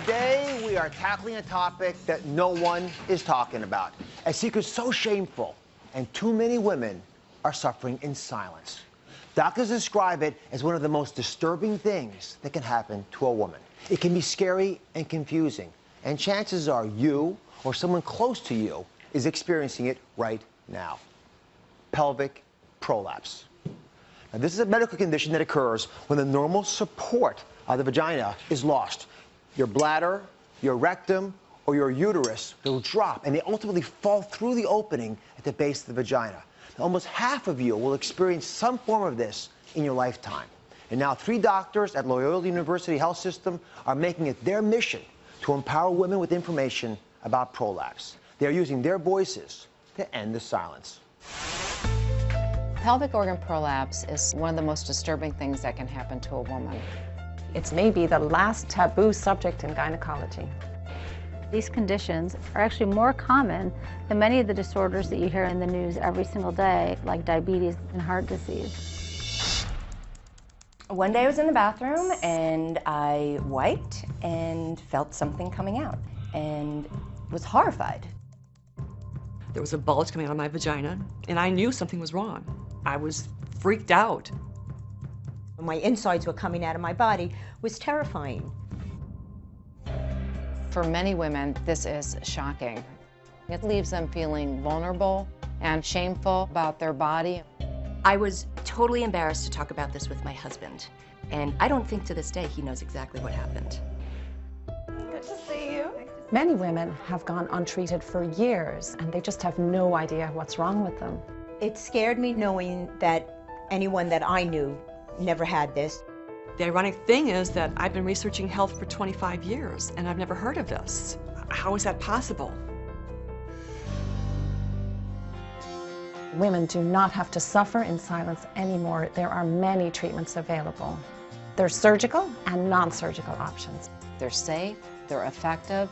Today, we are tackling a topic that no one is talking about. A secret so shameful, and too many women are suffering in silence. Doctors describe it as one of the most disturbing things that can happen to a woman. It can be scary and confusing, and chances are you or someone close to you is experiencing it right now. Pelvic prolapse. Now, this is a medical condition that occurs when the normal support of the vagina is lost. Your bladder, your rectum, or your uterus will drop, and they ultimately fall through the opening at the base of the vagina. Now, almost half of you will experience some form of this in your lifetime. And now 3 doctors at Loyola University Health System are making it their mission to empower women with information about prolapse. They are using their voices to end the silence. Pelvic organ prolapse is one of the most disturbing things that can happen to a woman. It's maybe the last taboo subject in gynecology. These conditions are actually more common than many of the disorders that you hear in the news every single day, like diabetes and heart disease. One day I was in the bathroom and I wiped and felt something coming out and was horrified. There was a bulge coming out of my vagina and I knew something was wrong. I was freaked out. My insides were coming out of my body was terrifying. For many women, this is shocking. It leaves them feeling vulnerable and shameful about their body. I was totally embarrassed to talk about this with my husband, and I don't think to this day he knows exactly what happened. Good to see you. Many women have gone untreated for years, and they just have no idea what's wrong with them. It scared me knowing that anyone that I knew never had this. The ironic thing is that I've been researching health for 25 years and I've never heard of this. How is that possible? Women do not have to suffer in silence anymore. There are many treatments available. There's surgical and non-surgical options. They're safe, they're effective.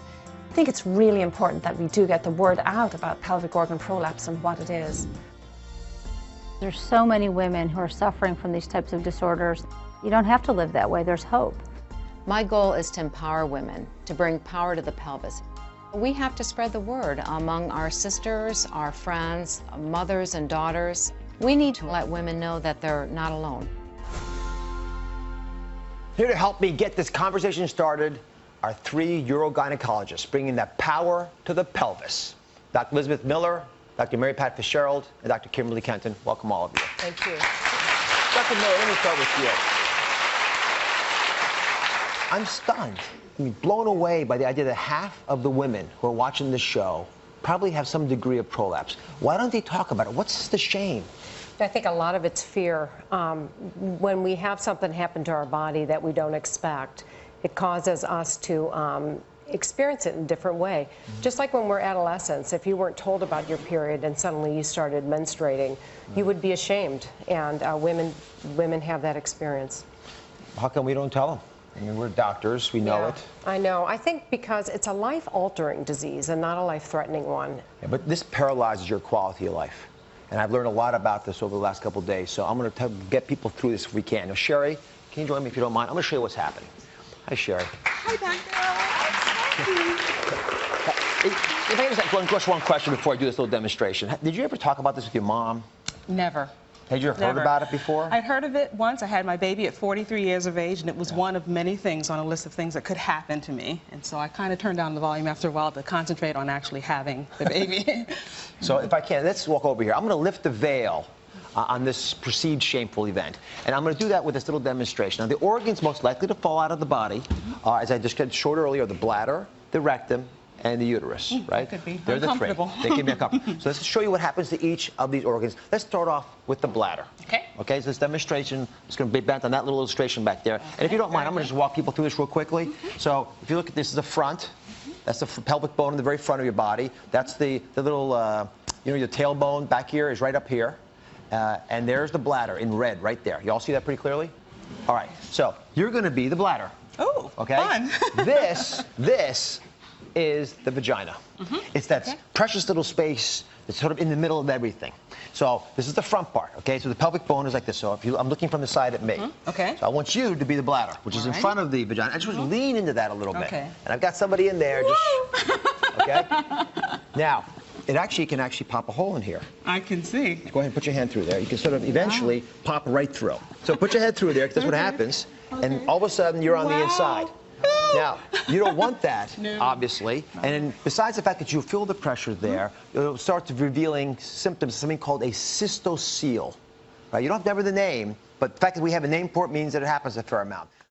I think it's really important that we do get the word out about pelvic organ prolapse and what it is. There's so many women who are suffering from these types of disorders. You don't have to live that way, there's hope. My goal is to empower women, to bring power to the pelvis. We have to spread the word among our sisters, our friends, mothers and daughters. We need to let women know that they're not alone. Here to help me get this conversation started are 3 urogynecologists bringing that power to the pelvis. Dr. Elizabeth Miller, Dr. Mary Pat Fitzgerald, and Dr. Kimberly Kenton. Welcome, all of you. Thank you. Dr. Miller, let me start with you. I'm stunned, blown away by the idea that half of the women who are watching this show probably have some degree of prolapse. Why don't they talk about it? What's the shame? I think a lot of it's fear. When we have something happen to our body that we don't expect, it causes us to experience it in a different way. Just like when we're adolescents, if you weren't told about your period and suddenly you started menstruating, you would be ashamed, and women have that experience. How come we don't tell them? I mean, we're doctors, we know it. I know. I think because it's a life-altering disease and not a life-threatening one. Yeah, but this paralyzes your quality of life. And I've learned a lot about this over the last couple of days, so I'm going to get people through this if we can. Now, Sherry, can you join me if you don't mind? I'm going to show you what's happening. Hi, Sherry. Hi, Doctor. If I can just just one question before I do this little demonstration. Did you ever talk about this with your mom? Never. Had you ever heard about it before? I'd heard of it once. I had my baby at 43 years of age, and it was one of many things on a list of things that could happen to me. And so I kind of turned down the volume after a while to concentrate on actually having the baby. So if I can, let's walk over here. I'm going to lift the veil on this perceived shameful event. And I'm going to do that with this little demonstration. Now, the organs most likely to fall out of the body, as I just showed earlier, are the bladder, the rectum, and the uterus, right? Could be They're the 3. They can be uncomfortable. So let's show you what happens to each of these organs. Let's start off with the bladder. Okay. Okay, so this demonstration is going to be bent on that little illustration back there. And if you don't mind, I'm going to just walk people through this real quickly. So if you look at this, is the front. That's the pelvic bone in the very front of your body. That's the little, your tailbone back here is right up here. And there's the bladder in red right there. You all see that pretty clearly? All right, so you're going to be the bladder. Oh, okay? Fun. This is the vagina. It's that precious little space It's sort of in the middle of everything. So this is the front part, okay? So the pelvic bone is like this. So if you, I'm looking from the side at me. Okay. So I want you to be the bladder, which is in front of the vagina. I just want to lean into that a little bit. Okay. And I've got somebody in there just, okay? Now, it actually can pop a hole in here. I can see. Go ahead and put your hand through there. You can sort of eventually pop right through. So put your head through there, because that's what happens. And all of a sudden, you're on the inside. Now, you don't want that, obviously. And then besides the fact that you feel the pressure there, it'll start revealing symptoms of something called a cystocele. Right? You don't have to have the name, but the fact that we have a name for it means that it happens a fair amount.